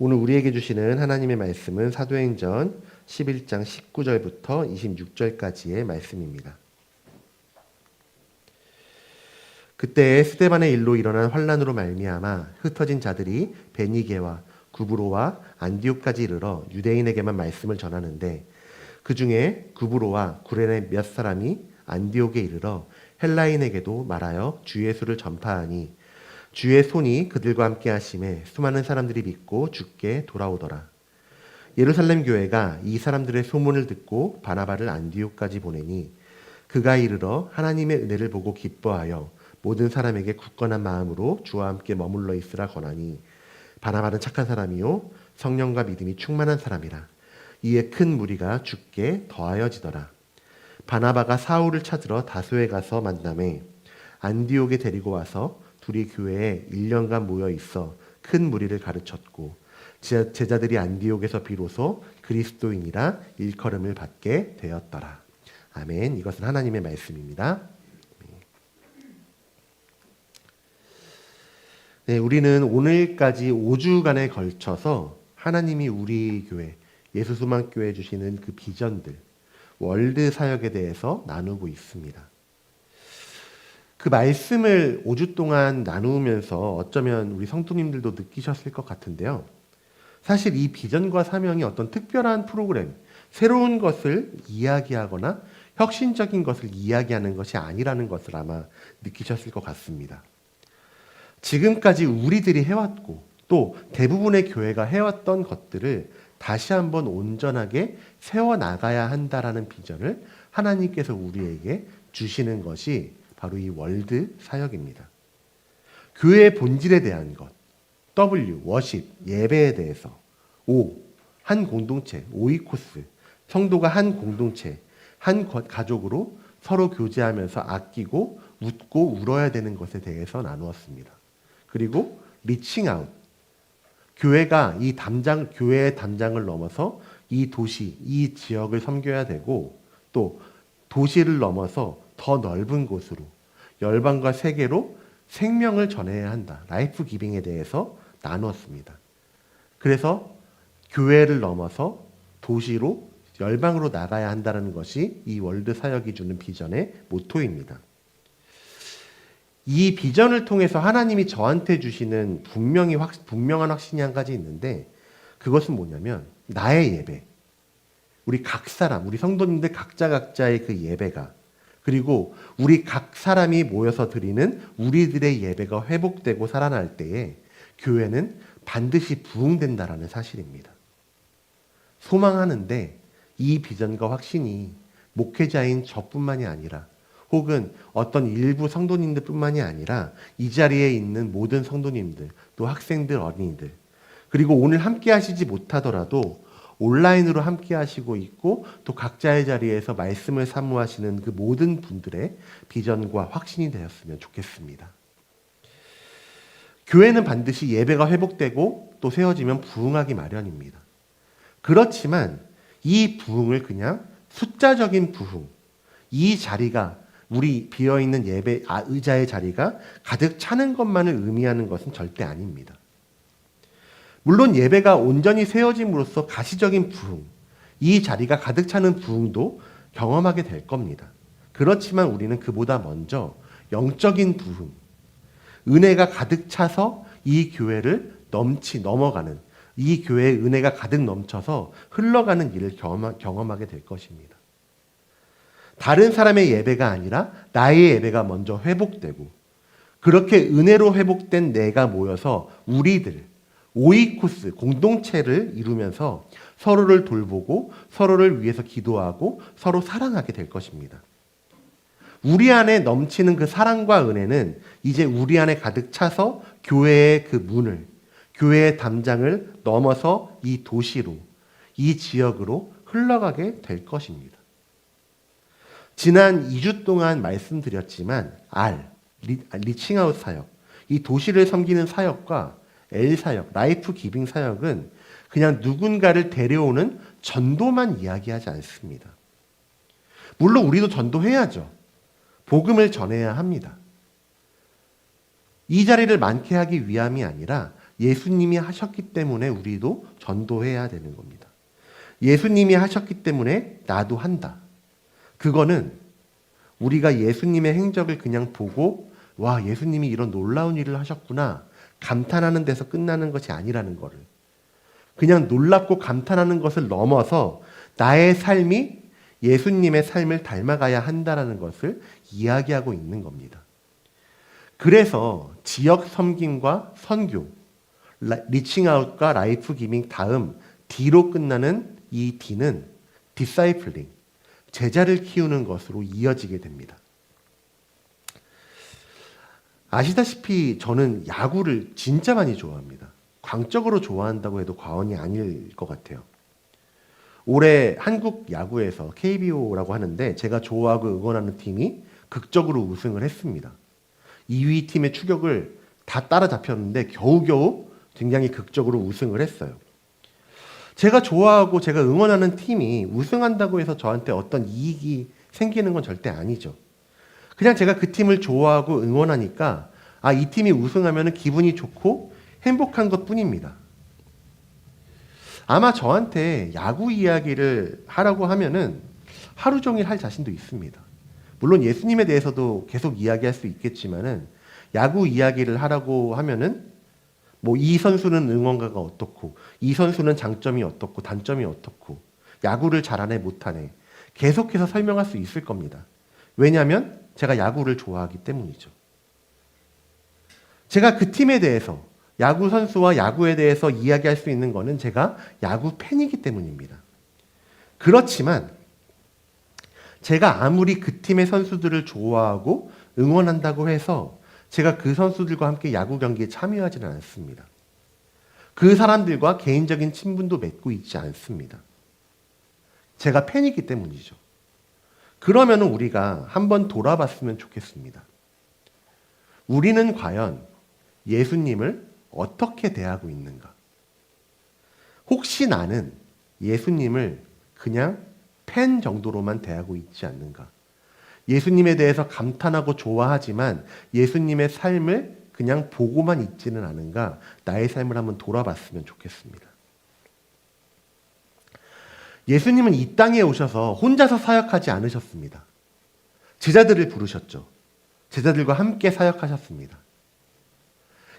오늘 우리에게 주시는 하나님의 말씀은 사도행전 11장 19절부터 26절까지의 말씀입니다. 그때 스데반의 일로 일어난 환란으로 말미암아 흩어진 자들이 베니게와 구브로와 안디옥까지 이르러 유대인에게만 말씀을 전하는데 그 중에 구브로와 구레네 몇 사람이 안디옥에 이르러 헬라인에게도 말하여 주 예수를 전파하니 주의 손이 그들과 함께 하심에 수많은 사람들이 믿고 주께 돌아오더라. 예루살렘 교회가 이 사람들의 소문을 듣고 바나바를 안디옥까지 보내니 그가 이르러 하나님의 은혜를 보고 기뻐하여 모든 사람에게 굳건한 마음으로 주와 함께 머물러 있으라 권하니 바나바는 착한 사람이요 성령과 믿음이 충만한 사람이라. 이에 큰 무리가 주께 더하여지더라. 바나바가 사울을 찾으러 다소에 가서 만나매 안디옥에 데리고 와서 둘이 교회에 1년간 모여 있어 큰 무리를 가르쳤고 제자들이 안디옥에서 비로소 그리스도인이라 일컬음을 받게 되었더라. 아멘. 이것은 하나님의 말씀입니다. 네, 우리는 오늘까지 5주간에 걸쳐서 하나님이 우리 교회 예수수망교회 주시는 그 비전들, 월드 사역에 대해서 나누고 있습니다. 그 말씀을 5주 동안 나누면서 어쩌면 우리 성도님들도 느끼셨을 것 같은데요. 사실 이 비전과 사명이 어떤 특별한 프로그램, 새로운 것을 이야기하거나 혁신적인 것을 이야기하는 것이 아니라는 것을 아마 느끼셨을 것 같습니다. 지금까지 우리들이 해왔고 또 대부분의 교회가 해왔던 것들을 다시 한번 온전하게 세워나가야 한다라는 비전을 하나님께서 우리에게 주시는 것이 바로 이 월드 사역입니다. 교회의 본질에 대한 것, W, 워십, 예배에 대해서, O, 한 공동체, 오이코스, 성도가 한 공동체, 한 가족으로 서로 교제하면서 아끼고 웃고 울어야 되는 것에 대해서 나누었습니다. 그리고 리칭 아웃, 교회가 이 교회의 담장을 넘어서 이 도시, 이 지역을 섬겨야 되고 또 도시를 넘어서 더 넓은 곳으로 열방과 세계로 생명을 전해야 한다. 라이프 기빙에 대해서 나누었습니다. 그래서 교회를 넘어서 도시로 열방으로 나가야 한다는 것이 이 월드 사역이 주는 비전의 모토입니다. 이 비전을 통해서 하나님이 저한테 주시는 분명한 확신이 한 가지 있는데 그것은 뭐냐면 나의 예배, 우리 각 사람, 우리 성도님들 각자의 그 예배가 그리고 우리 각 사람이 모여서 드리는 우리들의 예배가 회복되고 살아날 때에 교회는 반드시 부흥된다라는 사실입니다. 소망하는데 이 비전과 확신이 목회자인 저뿐만이 아니라 혹은 어떤 일부 성도님들뿐만이 아니라 이 자리에 있는 모든 성도님들, 또 학생들, 어린이들 그리고 오늘 함께 하시지 못하더라도 온라인으로 함께 하시고 있고 또 각자의 자리에서 말씀을 사모하시는 그 모든 분들의 비전과 확신이 되었으면 좋겠습니다. 교회는 반드시 예배가 회복되고 또 세워지면 부흥하기 마련입니다. 그렇지만 이 부흥을 그냥 숫자적인 부흥, 이 자리가 우리 비어있는 예배 의자의 자리가 가득 차는 것만을 의미하는 것은 절대 아닙니다. 물론 예배가 온전히 세워짐으로써 가시적인 부흥, 이 자리가 가득 차는 부흥도 경험하게 될 겁니다. 그렇지만 우리는 그보다 먼저 영적인 부흥, 은혜가 가득 차서 이 교회를 넘어가는 이 교회의 은혜가 가득 넘쳐서 흘러가는 일을 경험하게 될 것입니다. 다른 사람의 예배가 아니라 나의 예배가 먼저 회복되고 그렇게 은혜로 회복된 내가 모여서 우리들 오이코스 공동체를 이루면서 서로를 돌보고 서로를 위해서 기도하고 서로 사랑하게 될 것입니다. 우리 안에 넘치는 그 사랑과 은혜는 이제 우리 안에 가득 차서 교회의 그 문을 교회의 담장을 넘어서 이 도시로 이 지역으로 흘러가게 될 것입니다. 지난 2주 동안 말씀드렸지만 리칭아웃 사역, 이 도시를 섬기는 사역과 L 사역, 라이프 기빙 사역은 그냥 누군가를 데려오는 전도만 이야기하지 않습니다. 물론 우리도 전도해야죠. 복음을 전해야 합니다. 이 자리를 많게 하기 위함이 아니라 예수님이 하셨기 때문에 우리도 전도해야 되는 겁니다. 예수님이 하셨기 때문에 나도 한다. 그거는 우리가 예수님의 행적을 그냥 보고 와, 예수님이 이런 놀라운 일을 하셨구나 감탄하는 데서 끝나는 것이 아니라는 거를, 그냥 놀랍고 감탄하는 것을 넘어서 나의 삶이 예수님의 삶을 닮아가야 한다는 것을 이야기하고 있는 겁니다. 그래서 지역 섬김과 선교, 리칭아웃과 라이프 기빙 다음 D로 끝나는 이 D는 디사이플링, 제자를 키우는 것으로 이어지게 됩니다. 아시다시피 저는 야구를 진짜 많이 좋아합니다. 광적으로 좋아한다고 해도 과언이 아닐 것 같아요. 올해 한국 야구에서 KBO라고 하는데 제가 좋아하고 응원하는 팀이 극적으로 우승을 했습니다. 2위 팀의 추격을 다 따라잡혔는데 겨우겨우 굉장히 극적으로 우승을 했어요. 제가 좋아하고 제가 응원하는 팀이 우승한다고 해서 저한테 어떤 이익이 생기는 건 절대 아니죠. 그냥 제가 그 팀을 좋아하고 응원하니까 이 팀이 우승하면 기분이 좋고 행복한 것 뿐입니다. 아마 저한테 야구 이야기를 하라고 하면은 하루 종일 할 자신도 있습니다. 물론 예수님에 대해서도 계속 이야기할 수 있겠지만은 야구 이야기를 하라고 하면은 뭐 이 선수는 응원가가 어떻고 이 선수는 장점이 어떻고 단점이 어떻고 야구를 잘하네 못하네 계속해서 설명할 수 있을 겁니다. 왜냐하면 제가 야구를 좋아하기 때문이죠. 제가 그 팀에 대해서 야구 선수와 야구에 대해서 이야기할 수 있는 것은 제가 야구 팬이기 때문입니다. 그렇지만 제가 아무리 그 팀의 선수들을 좋아하고 응원한다고 해서 제가 그 선수들과 함께 야구 경기에 참여하지는 않습니다. 그 사람들과 개인적인 친분도 맺고 있지 않습니다. 제가 팬이기 때문이죠. 그러면 우리가 한번 돌아봤으면 좋겠습니다. 우리는 과연 예수님을 어떻게 대하고 있는가? 혹시 나는 예수님을 그냥 팬 정도로만 대하고 있지 않는가? 예수님에 대해서 감탄하고 좋아하지만 예수님의 삶을 그냥 보고만 있지는 않은가? 나의 삶을 한번 돌아봤으면 좋겠습니다. 예수님은 이 땅에 오셔서 혼자서 사역하지 않으셨습니다. 제자들을 부르셨죠. 제자들과 함께 사역하셨습니다.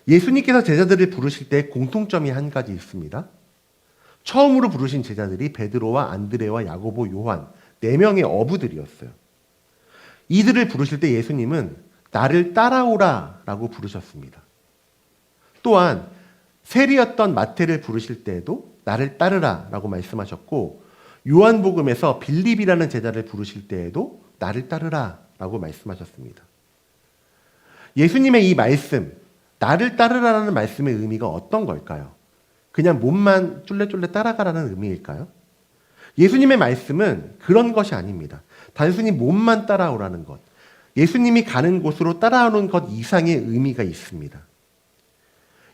예수님께서 제자들을 부르실 때 공통점이 한 가지 있습니다. 처음으로 부르신 제자들이 베드로와 안드레와 야고보, 요한 4명의 어부들이었어요. 이들을 부르실 때 예수님은 나를 따라오라 라고 부르셨습니다. 또한 세리였던 마태를 부르실 때에도 나를 따르라 라고 말씀하셨고, 요한복음에서 빌립이라는 제자를 부르실 때에도 나를 따르라 라고 말씀하셨습니다. 예수님의 이 말씀, 나를 따르라라는 말씀의 의미가 어떤 걸까요? 그냥 몸만 쫄래쫄래 따라가라는 의미일까요? 예수님의 말씀은 그런 것이 아닙니다. 단순히 몸만 따라오라는 것, 예수님이 가는 곳으로 따라오는 것 이상의 의미가 있습니다.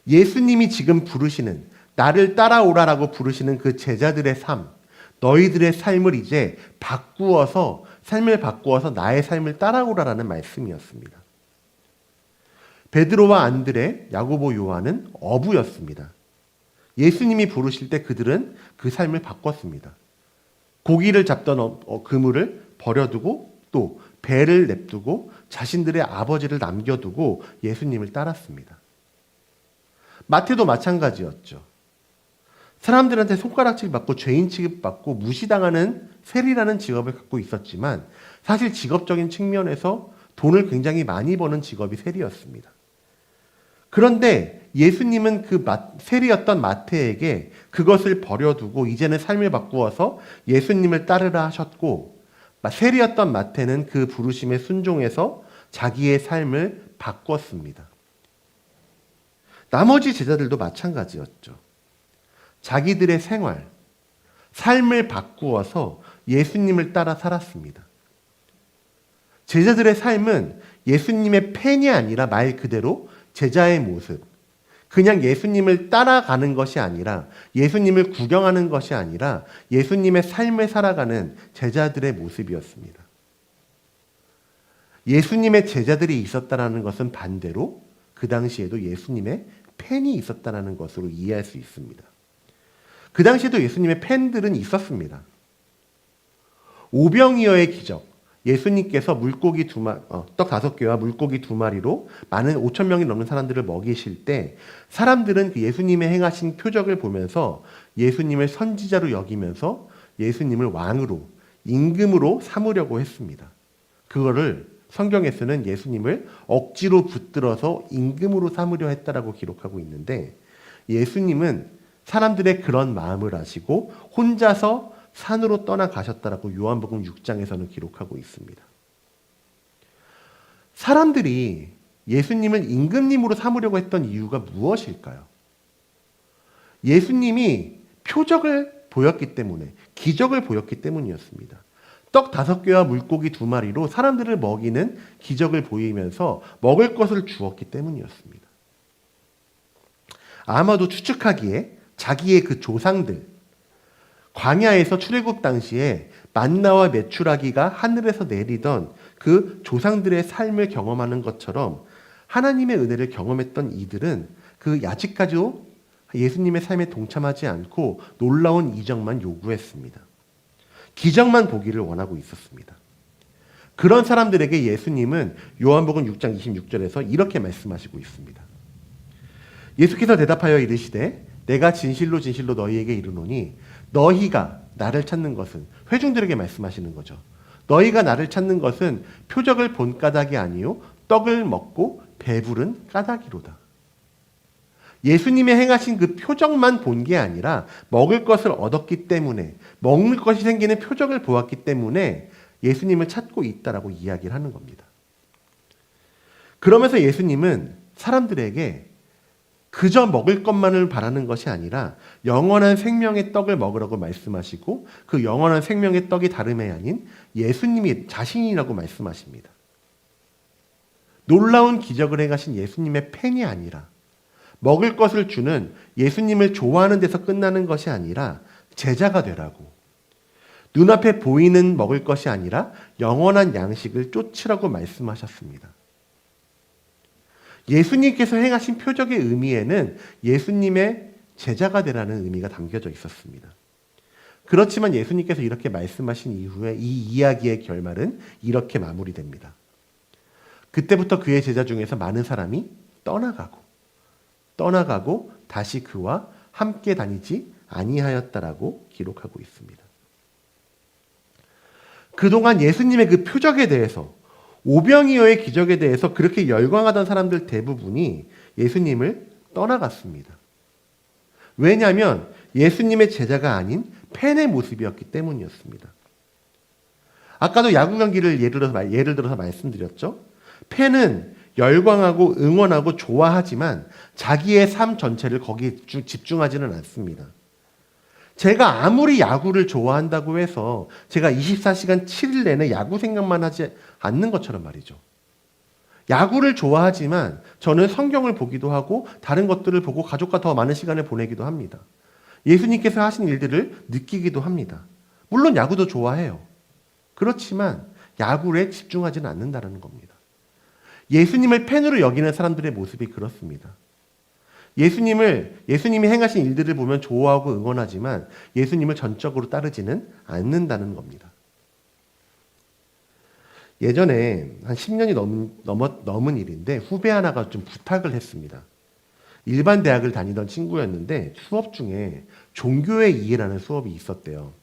예수님이 지금 부르시는, 나를 따라오라라고 부르시는 그 제자들의 삶, 너희들의 삶을 이제 바꾸어서, 삶을 바꾸어서 나의 삶을 따라오라라는 말씀이었습니다. 베드로와 안드레, 야고보, 요한은 어부였습니다. 예수님이 부르실 때 그들은 그 삶을 바꿨습니다. 고기를 잡던 그물을 버려두고 또 배를 냅두고 자신들의 아버지를 남겨두고 예수님을 따랐습니다. 마태도 마찬가지였죠. 사람들한테 손가락질 받고 죄인 취급받고 무시당하는 세리라는 직업을 갖고 있었지만 사실 직업적인 측면에서 돈을 굉장히 많이 버는 직업이 세리였습니다. 그런데 예수님은 그 세리였던 마태에게 그것을 버려두고 이제는 삶을 바꾸어서 예수님을 따르라 하셨고, 세리였던 마태는 그 부르심에 순종해서 자기의 삶을 바꿨습니다. 나머지 제자들도 마찬가지였죠. 자기들의 생활, 삶을 바꾸어서 예수님을 따라 살았습니다. 제자들의 삶은 예수님의 팬이 아니라 말 그대로 제자의 모습, 그냥 예수님을 따라가는 것이 아니라, 예수님을 구경하는 것이 아니라 예수님의 삶을 살아가는 제자들의 모습이었습니다. 예수님의 제자들이 있었다는 것은 반대로 그 당시에도 예수님의 팬이 있었다는 것으로 이해할 수 있습니다. 그 당시에도 예수님의 팬들은 있었습니다. 오병이어의 기적, 예수님께서 물고기 떡 5개와 물고기 2마리로 많은 5천 명이 넘는 사람들을 먹이실 때 사람들은 그 예수님의 행하신 표적을 보면서 예수님을 선지자로 여기면서 예수님을 왕으로, 임금으로 삼으려고 했습니다. 그거를 성경에서는 예수님을 억지로 붙들어서 임금으로 삼으려 했다라고 기록하고 있는데, 예수님은 사람들의 그런 마음을 아시고 혼자서 산으로 떠나가셨다라고 요한복음 6장에서는 기록하고 있습니다. 사람들이 예수님을 임금님으로 삼으려고 했던 이유가 무엇일까요? 예수님이 표적을 보였기 때문에, 기적을 보였기 때문이었습니다. 떡 5개와 물고기 2마리로 사람들을 먹이는 기적을 보이면서 먹을 것을 주었기 때문이었습니다. 아마도 추측하기에 자기의 그 조상들, 광야에서 출애굽 당시에 만나와 메추라기가 하늘에서 내리던 그 조상들의 삶을 경험하는 것처럼 하나님의 은혜를 경험했던 이들은 그 아직까지도 예수님의 삶에 동참하지 않고 놀라운 이적만 요구했습니다. 기적만 보기를 원하고 있었습니다. 그런 사람들에게 예수님은 요한복음 6장 26절에서 이렇게 말씀하시고 있습니다. 예수께서 대답하여 이르시되 내가 진실로 진실로 너희에게 이르노니 너희가 나를 찾는 것은, 회중들에게 말씀하시는 거죠. 너희가 나를 찾는 것은 표적을 본 까닭이 아니요 떡을 먹고 배부른 까닭이로다. 예수님의 행하신 그 표적만 본 게 아니라 먹을 것을 얻었기 때문에, 먹을 것이 생기는 표적을 보았기 때문에 예수님을 찾고 있다라고 이야기를 하는 겁니다. 그러면서 예수님은 사람들에게 그저 먹을 것만을 바라는 것이 아니라 영원한 생명의 떡을 먹으라고 말씀하시고, 그 영원한 생명의 떡이 다름이 아닌 예수님이 자신이라고 말씀하십니다. 놀라운 기적을 행하신 예수님의 팬이 아니라, 먹을 것을 주는 예수님을 좋아하는 데서 끝나는 것이 아니라 제자가 되라고, 눈앞에 보이는 먹을 것이 아니라 영원한 양식을 쫓으라고 말씀하셨습니다. 예수님께서 행하신 표적의 의미에는 예수님의 제자가 되라는 의미가 담겨져 있었습니다. 그렇지만 예수님께서 이렇게 말씀하신 이후에 이 이야기의 결말은 이렇게 마무리됩니다. 그때부터 그의 제자 중에서 많은 사람이 떠나가고 다시 그와 함께 다니지 아니하였다라고 기록하고 있습니다. 그동안 예수님의 그 표적에 대해서, 오병이어의 기적에 대해서 그렇게 열광하던 사람들 대부분이 예수님을 떠나갔습니다. 왜냐하면 예수님의 제자가 아닌 팬의 모습이었기 때문이었습니다. 아까도 야구 경기를 예를 들어서 말씀드렸죠. 팬은 열광하고 응원하고 좋아하지만 자기의 삶 전체를 거기에 집중하지는 않습니다. 제가 아무리 야구를 좋아한다고 해서 제가 24시간 7일 내내 야구 생각만 하지 않는 것처럼 말이죠. 야구를 좋아하지만 저는 성경을 보기도 하고 다른 것들을 보고 가족과 더 많은 시간을 보내기도 합니다. 예수님께서 하신 일들을 느끼기도 합니다. 물론 야구도 좋아해요. 그렇지만 야구에 집중하지는 않는다는 겁니다. 예수님을 팬으로 여기는 사람들의 모습이 그렇습니다. 예수님이 행하신 일들을 보면 좋아하고 응원하지만 예수님을 전적으로 따르지는 않는다는 겁니다. 예전에 한 10년이 넘은 일인데 후배 하나가 좀 부탁을 했습니다. 일반 대학을 다니던 친구였는데 수업 중에 종교의 이해라는 수업이 있었대요.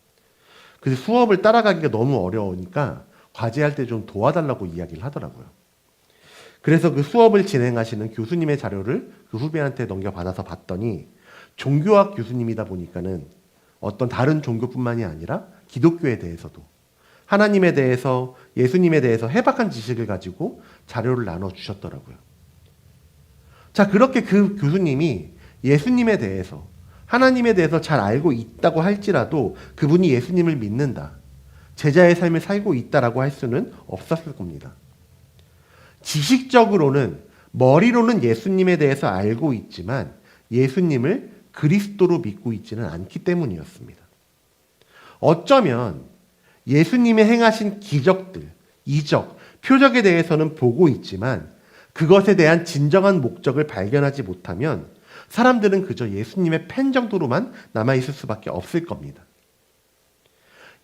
그래서 수업을 따라가기가 너무 어려우니까 과제할 때 좀 도와달라고 이야기를 하더라고요. 그래서 그 수업을 진행하시는 교수님의 자료를 그 후배한테 넘겨받아서 봤더니 종교학 교수님이다 보니까는 어떤 다른 종교뿐만이 아니라 기독교에 대해서도, 하나님에 대해서, 예수님에 대해서 해박한 지식을 가지고 자료를 나눠주셨더라고요. 자, 그렇게 그 교수님이 예수님에 대해서, 하나님에 대해서 잘 알고 있다고 할지라도 그분이 예수님을 믿는다, 제자의 삶을 살고 있다라고 할 수는 없었을 겁니다. 지식적으로는, 머리로는 예수님에 대해서 알고 있지만 예수님을 그리스도로 믿고 있지는 않기 때문이었습니다. 어쩌면 예수님의 행하신 기적들, 이적, 표적에 대해서는 보고 있지만 그것에 대한 진정한 목적을 발견하지 못하면 사람들은 그저 예수님의 팬 정도로만 남아있을 수밖에 없을 겁니다.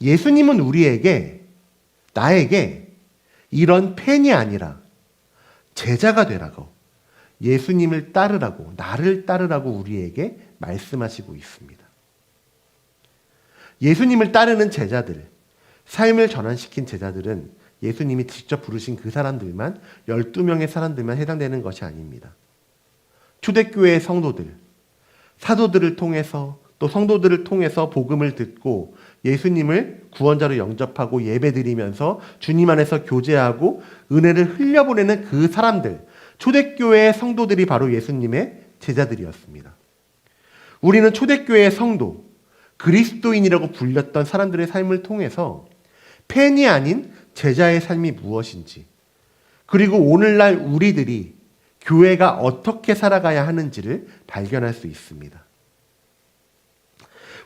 예수님은 우리에게, 나에게 이런 팬이 아니라 제자가 되라고, 예수님을 따르라고, 나를 따르라고 우리에게 말씀하시고 있습니다. 예수님을 따르는 제자들, 삶을 전환시킨 제자들은 예수님이 직접 부르신 그 사람들만, 12명의 사람들만 해당되는 것이 아닙니다. 초대교회의 성도들, 사도들을 통해서 또 성도들을 통해서 복음을 듣고 예수님을 구원자로 영접하고 예배드리면서 주님 안에서 교제하고 은혜를 흘려보내는 그 사람들, 초대교회의 성도들이 바로 예수님의 제자들이었습니다. 우리는 초대교회의 성도, 그리스도인이라고 불렸던 사람들의 삶을 통해서 팬이 아닌 제자의 삶이 무엇인지, 그리고 오늘날 우리들이 교회가 어떻게 살아가야 하는지를 발견할 수 있습니다.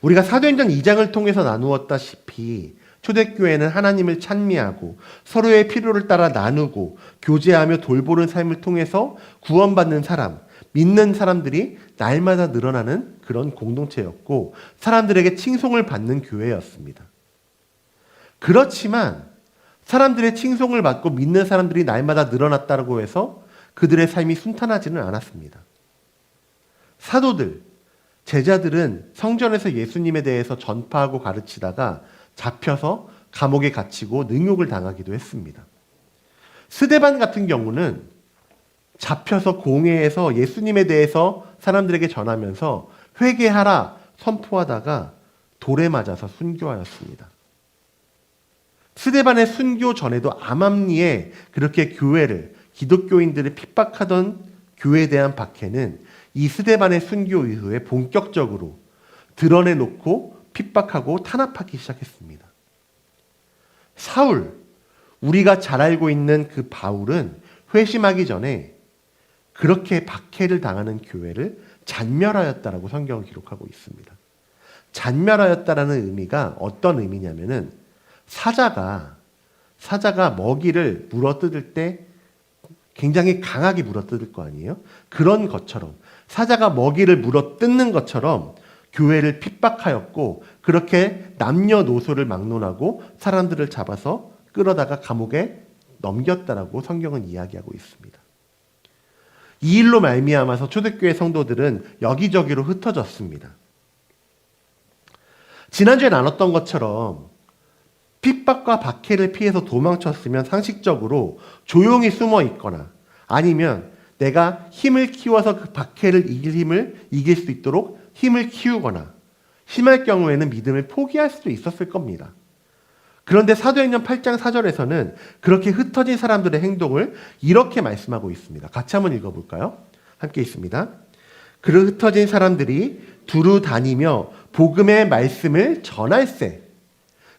우리가 사도행전 2장을 통해서 나누었다시피 초대교회는 하나님을 찬미하고 서로의 필요를 따라 나누고 교제하며 돌보는 삶을 통해서 구원받는 사람, 믿는 사람들이 날마다 늘어나는 그런 공동체였고 사람들에게 칭송을 받는 교회였습니다. 그렇지만 사람들의 칭송을 받고 믿는 사람들이 날마다 늘어났다고 해서 그들의 삶이 순탄하지는 않았습니다. 사도들, 제자들은 성전에서 예수님에 대해서 전파하고 가르치다가 잡혀서 감옥에 갇히고 능욕을 당하기도 했습니다. 스데반 같은 경우는 잡혀서 공회에서 예수님에 대해서 사람들에게 전하면서 회개하라 선포하다가 돌에 맞아서 순교하였습니다. 스데반의 순교 전에도 암암리에 그렇게 교회를, 기독교인들을 핍박하던 교회에 대한 박해는 이 스데반의 순교 이후에 본격적으로 드러내놓고 핍박하고 탄압하기 시작했습니다. 사울, 우리가 잘 알고 있는 그 바울은 회심하기 전에 그렇게 박해를 당하는 교회를 잔멸하였다라고 성경을 기록하고 있습니다. 잔멸하였다라는 의미가 어떤 의미냐면은 사자가 먹이를 물어뜯을 때 굉장히 강하게 물어뜯을 거 아니에요? 그런 것처럼 사자가 먹이를 물어뜯는 것처럼 교회를 핍박하였고 그렇게 남녀노소를 막론하고 사람들을 잡아서 끌어다가 감옥에 넘겼다라고 성경은 이야기하고 있습니다. 이 일로 말미암아서 초대교회 성도들은 여기저기로 흩어졌습니다. 지난주에 나눴던 것처럼 핍박과 박해를 피해서 도망쳤으면 상식적으로 조용히 숨어 있거나 아니면 내가 힘을 키워서 그 박해를 이길 수 있도록 힘을 키우거나 심할 경우에는 믿음을 포기할 수도 있었을 겁니다. 그런데 사도행전 8장 4절에서는 그렇게 흩어진 사람들의 행동을 이렇게 말씀하고 있습니다. 같이 한번 읽어볼까요? 함께 있습니다. 그 흩어진 사람들이 두루 다니며 복음의 말씀을 전할세.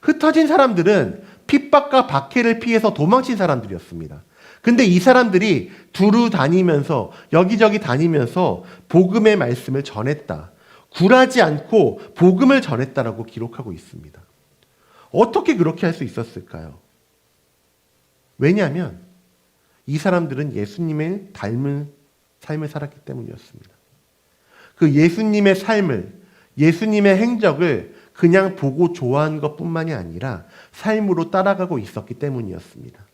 흩어진 사람들은 핍박과 박해를 피해서 도망친 사람들이었습니다. 근데 이 사람들이 두루 다니면서 여기저기 다니면서 복음의 말씀을 전했다. 굴하지 않고 복음을 전했다라고 기록하고 있습니다. 어떻게 그렇게 할 수 있었을까요? 왜냐하면 이 사람들은 예수님을 닮은 삶을 살았기 때문이었습니다. 그 예수님의 삶을, 예수님의 행적을 그냥 보고 좋아한 것뿐만이 아니라 삶으로 따라가고 있었기 때문이었습니다.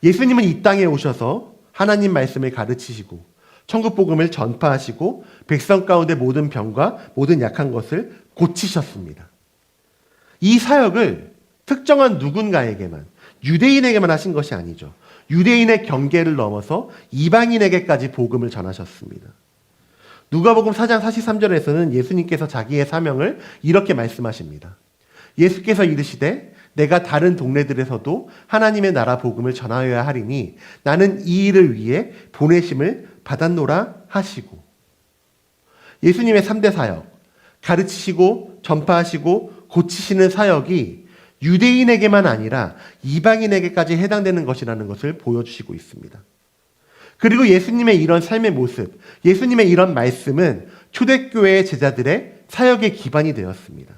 예수님은 이 땅에 오셔서 하나님 말씀을 가르치시고 천국 복음을 전파하시고 백성 가운데 모든 병과 모든 약한 것을 고치셨습니다. 이 사역을 특정한 누군가에게만, 유대인에게만 하신 것이 아니죠. 유대인의 경계를 넘어서 이방인에게까지 복음을 전하셨습니다. 누가복음 4장 43절에서는 예수님께서 자기의 사명을 이렇게 말씀하십니다. 예수께서 이르시되 내가 다른 동네들에서도 하나님의 나라 복음을 전하여야 하리니 나는 이 일을 위해 보내심을 받았노라 하시고, 예수님의 3대 사역, 가르치시고 전파하시고 고치시는 사역이 유대인에게만 아니라 이방인에게까지 해당되는 것이라는 것을 보여주시고 있습니다. 그리고 예수님의 이런 삶의 모습, 예수님의 이런 말씀은 초대교회의 제자들의 사역의 기반이 되었습니다.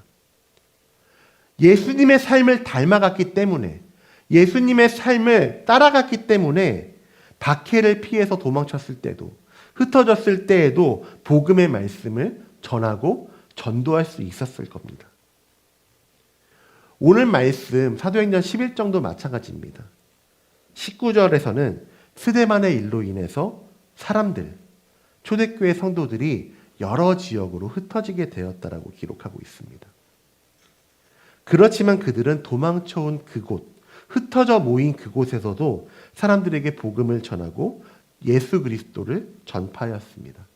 예수님의 삶을 닮아갔기 때문에, 예수님의 삶을 따라갔기 때문에 박해를 피해서 도망쳤을 때도, 흩어졌을 때에도 복음의 말씀을 전하고 전도할 수 있었을 겁니다. 오늘 말씀 사도행전 11장도 마찬가지입니다. 19절에서는 스데반의 일로 인해서 사람들, 초대교회 성도들이 여러 지역으로 흩어지게 되었다라고 기록하고 있습니다. 그렇지만 그들은 도망쳐온 그곳, 흩어져 모인 그곳에서도 사람들에게 복음을 전하고 예수 그리스도를 전파하였습니다.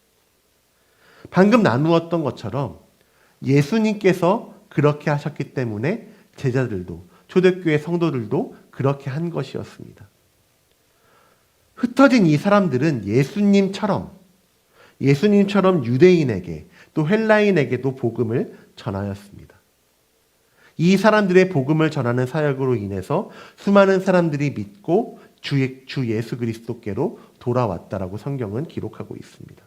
방금 나누었던 것처럼 예수님께서 그렇게 하셨기 때문에 제자들도, 초대교회 성도들도 그렇게 한 것이었습니다. 흩어진 이 사람들은 예수님처럼 유대인에게 또 헬라인에게도 복음을 전하였습니다. 이 사람들의 복음을 전하는 사역으로 인해서 수많은 사람들이 믿고 주 예수 그리스도께로 돌아왔다라고 성경은 기록하고 있습니다.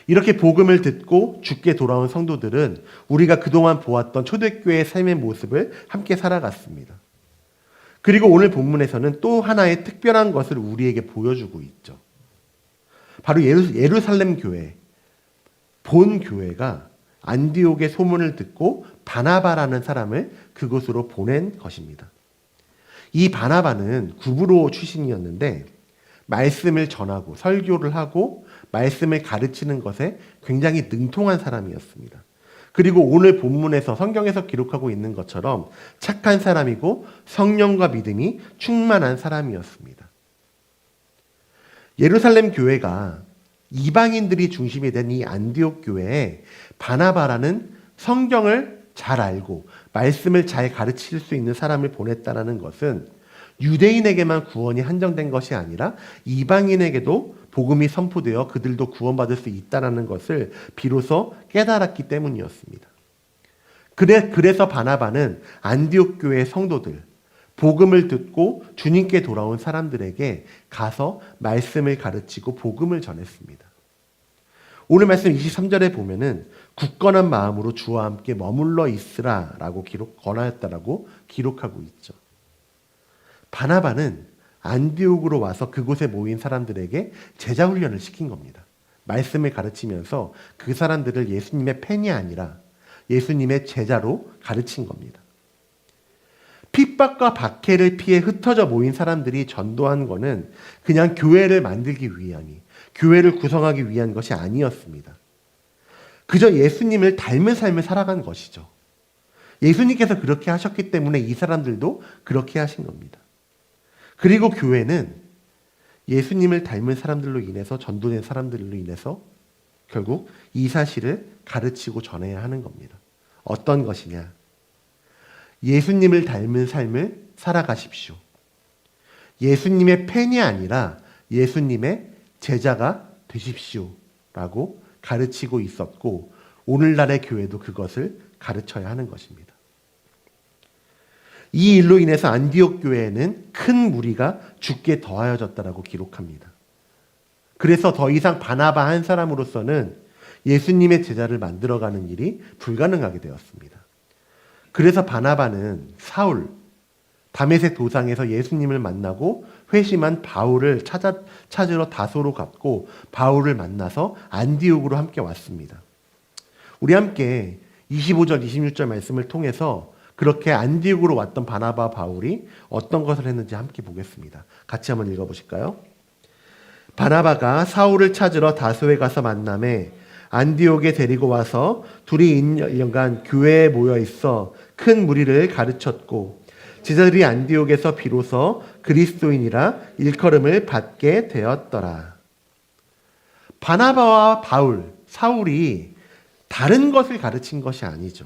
이렇게 복음을 듣고 주께 돌아온 성도들은 우리가 그동안 보았던 초대교회의 삶의 모습을 함께 살아갔습니다. 그리고 오늘 본문에서는 또 하나의 특별한 것을 우리에게 보여주고 있죠. 바로 예루살렘 교회, 본 교회가 안디옥의 소문을 듣고 바나바라는 사람을 그곳으로 보낸 것입니다. 이 바나바는 구브로 출신이었는데 말씀을 전하고 설교를 하고 말씀을 가르치는 것에 굉장히 능통한 사람이었습니다. 그리고 오늘 본문에서 성경에서 기록하고 있는 것처럼 착한 사람이고 성령과 믿음이 충만한 사람이었습니다. 예루살렘 교회가 이방인들이 중심이 된 이 안디옥 교회에 바나바라는 성경을 잘 알고 말씀을 잘 가르칠 수 있는 사람을 보냈다는 것은 유대인에게만 구원이 한정된 것이 아니라 이방인에게도 복음이 선포되어 그들도 구원받을 수 있다는 것을 비로소 깨달았기 때문이었습니다. 그래서 바나바는 안디옥 교회의 성도들, 복음을 듣고 주님께 돌아온 사람들에게 가서 말씀을 가르치고 복음을 전했습니다. 오늘 말씀 23절에 보면은 굳건한 마음으로 주와 함께 머물러 있으라라고 권하였다라고 기록하고 있죠. 바나바는 안디옥으로 와서 그곳에 모인 사람들에게 제자 훈련을 시킨 겁니다. 말씀을 가르치면서 그 사람들을 예수님의 팬이 아니라 예수님의 제자로 가르친 겁니다. 핍박과 박해를 피해 흩어져 모인 사람들이 전도한 것은 그냥 교회를 만들기 위함이, 교회를 구성하기 위한 것이 아니었습니다. 그저 예수님을 닮은 삶을 살아간 것이죠. 예수님께서 그렇게 하셨기 때문에 이 사람들도 그렇게 하신 겁니다. 그리고 교회는 예수님을 닮은 사람들로 인해서, 전도된 사람들로 인해서 결국 이 사실을 가르치고 전해야 하는 겁니다. 어떤 것이냐? 예수님을 닮은 삶을 살아가십시오. 예수님의 팬이 아니라 예수님의 제자가 되십시오. 라고 가르치고 있었고, 오늘날의 교회도 그것을 가르쳐야 하는 것입니다. 이 일로 인해서 안디옥 교회에는 큰 무리가 죽게 더하여졌다라고 기록합니다. 그래서 더 이상 바나바 한 사람으로서는 예수님의 제자를 만들어가는 일이 불가능하게 되었습니다. 그래서 바나바는 사울, 다메섹 도상에서 예수님을 만나고 회심한 바울을 찾으러 다소로 갔고 바울을 만나서 안디옥으로 함께 왔습니다. 우리 함께 25절, 26절 말씀을 통해서 그렇게 안디옥으로 왔던 바나바 바울이 어떤 것을 했는지 함께 보겠습니다. 같이 한번 읽어보실까요? 바나바가 사울을 찾으러 다소에 가서 만남에 안디옥에 데리고 와서 둘이 1년간 교회에 모여 있어 큰 무리를 가르쳤고 제자들이 안디옥에서 비로소 그리스도인이라 일컬음을 받게 되었더라. 바나바와 바울, 사울이 다른 것을 가르친 것이 아니죠.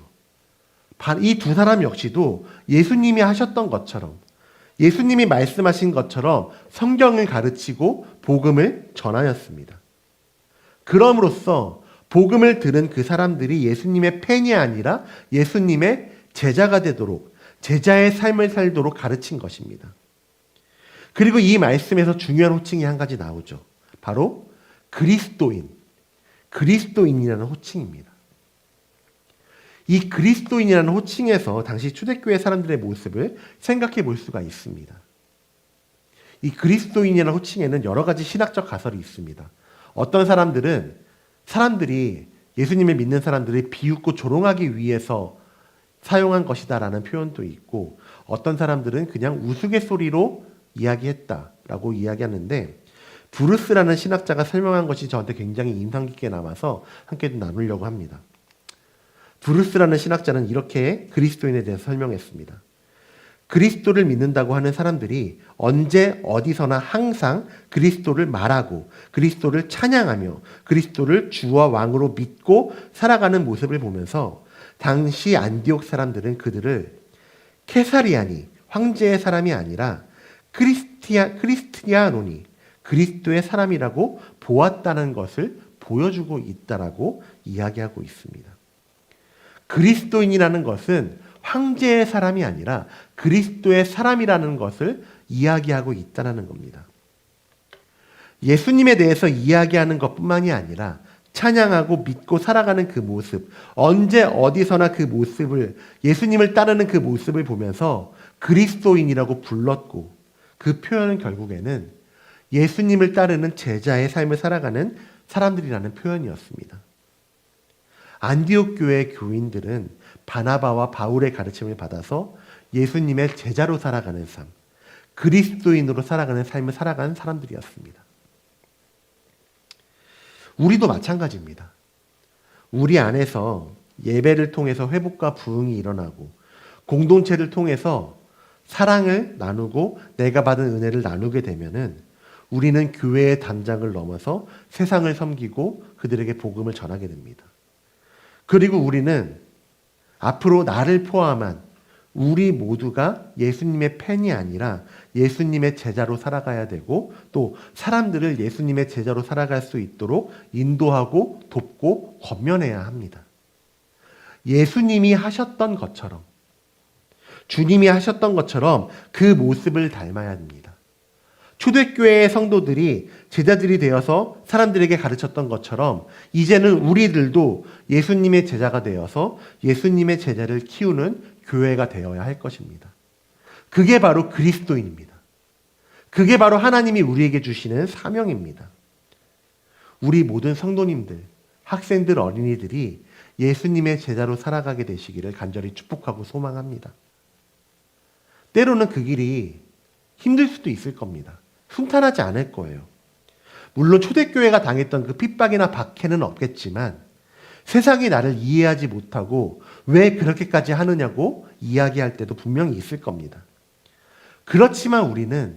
이 두 사람 역시도 예수님이 하셨던 것처럼, 예수님이 말씀하신 것처럼 성경을 가르치고 복음을 전하였습니다. 그럼으로써 복음을 들은 그 사람들이 예수님의 팬이 아니라 예수님의 제자가 되도록, 제자의 삶을 살도록 가르친 것입니다. 그리고 이 말씀에서 중요한 호칭이 한 가지 나오죠. 바로 그리스도인이라는 호칭입니다. 이 그리스도인이라는 호칭에서 당시 초대교회 사람들의 모습을 생각해 볼 수가 있습니다. 이 그리스도인이라는 호칭에는 여러 가지 신학적 가설이 있습니다. 어떤 사람들이 예수님을 믿는 사람들이 비웃고 조롱하기 위해서 사용한 것이다라는 표현도 있고, 어떤 사람들은 그냥 우스갯소리로 이야기했다라고 이야기하는데, 브루스라는 신학자가 설명한 것이 저한테 굉장히 인상 깊게 남아서 함께 나누려고 합니다. 브루스라는 신학자는 이렇게 그리스도인에 대해서 설명했습니다. 그리스도를 믿는다고 하는 사람들이 언제 어디서나 항상 그리스도를 말하고 그리스도를 찬양하며 그리스도를 주와 왕으로 믿고 살아가는 모습을 보면서 당시 안디옥 사람들은 그들을 케사리아니, 황제의 사람이 아니라 크리스티아노니, 그리스도의 사람이라고 보았다는 것을 보여주고 있다라고 이야기하고 있습니다. 그리스도인이라는 것은 황제의 사람이 아니라 그리스도의 사람이라는 것을 이야기하고 있다는 겁니다. 예수님에 대해서 이야기하는 것뿐만이 아니라 찬양하고 믿고 살아가는 그 모습, 언제 어디서나 그 모습을, 예수님을 따르는 그 모습을 보면서 그리스도인이라고 불렀고, 그 표현은 결국에는 예수님을 따르는 제자의 삶을 살아가는 사람들이라는 표현이었습니다. 안디옥 교회의 교인들은 바나바와 바울의 가르침을 받아서 예수님의 제자로 살아가는 삶, 그리스도인으로 살아가는 삶을 살아가는 사람들이었습니다. 우리도 마찬가지입니다. 우리 안에서 예배를 통해서 회복과 부흥이 일어나고, 공동체를 통해서 사랑을 나누고 내가 받은 은혜를 나누게 되면은 우리는 교회의 단장을 넘어서 세상을 섬기고 그들에게 복음을 전하게 됩니다. 그리고 우리는 앞으로 나를 포함한 우리 모두가 예수님의 팬이 아니라 예수님의 제자로 살아가야 되고, 또 사람들을 예수님의 제자로 살아갈 수 있도록 인도하고 돕고 권면해야 합니다. 예수님이 하셨던 것처럼, 주님이 하셨던 것처럼 그 모습을 닮아야 합니다. 초대교회의 성도들이 제자들이 되어서 사람들에게 가르쳤던 것처럼 이제는 우리들도 예수님의 제자가 되어서 예수님의 제자를 키우는 교회가 되어야 할 것입니다. 그게 바로 그리스도인입니다. 그게 바로 하나님이 우리에게 주시는 사명입니다. 우리 모든 성도님들, 학생들, 어린이들이 예수님의 제자로 살아가게 되시기를 간절히 축복하고 소망합니다. 때로는 그 길이 힘들 수도 있을 겁니다. 순탄하지 않을 거예요. 물론 초대교회가 당했던 그 핍박이나 박해는 없겠지만 세상이 나를 이해하지 못하고 왜 그렇게까지 하느냐고 이야기할 때도 분명히 있을 겁니다. 그렇지만 우리는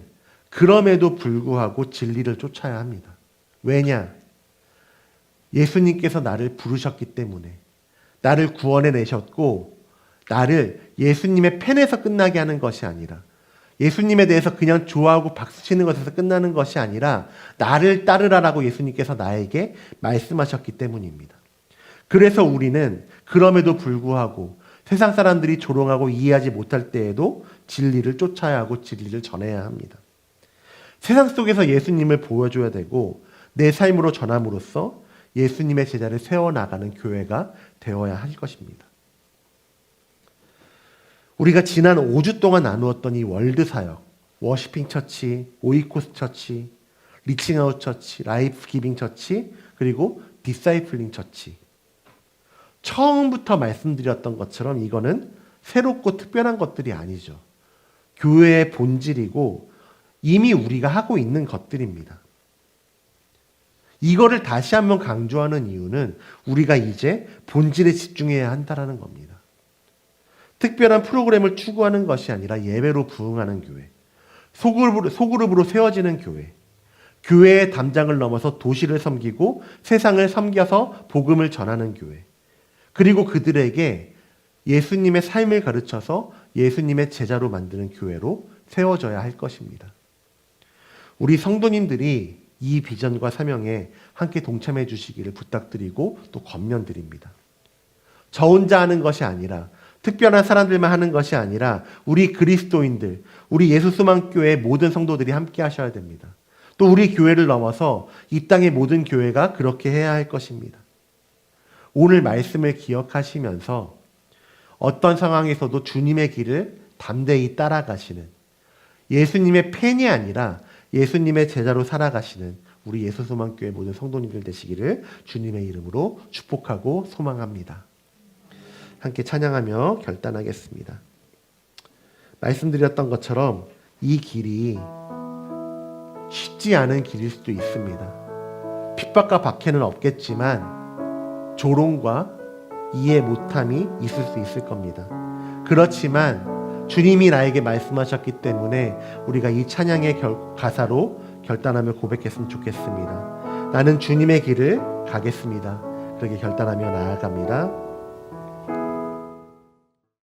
그럼에도 불구하고 진리를 쫓아야 합니다. 왜냐? 예수님께서 나를 부르셨기 때문에, 나를 구원해 내셨고 나를 예수님의 펜에서 끝나게 하는 것이 아니라, 예수님에 대해서 그냥 좋아하고 박수치는 것에서 끝나는 것이 아니라 나를 따르라라고 예수님께서 나에게 말씀하셨기 때문입니다. 그래서 우리는 그럼에도 불구하고 세상 사람들이 조롱하고 이해하지 못할 때에도 진리를 쫓아야 하고 진리를 전해야 합니다. 세상 속에서 예수님을 보여줘야 되고 내 삶으로 전함으로써 예수님의 제자를 세워나가는 교회가 되어야 할 것입니다. 우리가 지난 5주 동안 나누었던 이 월드 사역, 워시핑 처치, 오이코스 처치, 리칭아웃 처치, 라이프 기빙 처치, 그리고 디사이플링 처치. 처음부터 말씀드렸던 것처럼 이거는 새롭고 특별한 것들이 아니죠. 교회의 본질이고 이미 우리가 하고 있는 것들입니다. 이거를 다시 한번 강조하는 이유는 우리가 이제 본질에 집중해야 한다는 겁니다. 특별한 프로그램을 추구하는 것이 아니라 예배로 부응하는 교회, 소그룹으로 세워지는 교회, 교회의 담장을 넘어서 도시를 섬기고 세상을 섬겨서 복음을 전하는 교회, 그리고 그들에게 예수님의 삶을 가르쳐서 예수님의 제자로 만드는 교회로 세워져야 할 것입니다. 우리 성도님들이 이 비전과 사명에 함께 동참해 주시기를 부탁드리고 또 권면드립니다. 저 혼자 하는 것이 아니라, 특별한 사람들만 하는 것이 아니라 우리 그리스도인들, 우리 예수수만교회 모든 성도들이 함께 하셔야 됩니다. 또 우리 교회를 넘어서 이 땅의 모든 교회가 그렇게 해야 할 것입니다. 오늘 말씀을 기억하시면서 어떤 상황에서도 주님의 길을 담대히 따라가시는, 예수님의 팬이 아니라 예수님의 제자로 살아가시는 우리 예수소망교회 모든 성도님들 되시기를 주님의 이름으로 축복하고 소망합니다. 함께 찬양하며 결단하겠습니다. 말씀드렸던 것처럼 이 길이 쉽지 않은 길일 수도 있습니다. 핍박과 박해는 없겠지만 조롱과 이해 못함이 있을 수 있을 겁니다. 그렇지만 주님이 나에게 말씀하셨기 때문에 우리가 이 찬양의 가사로 결단하며 고백했으면 좋겠습니다. 나는 주님의 길을 가겠습니다. 그렇게 결단하며 나아갑니다.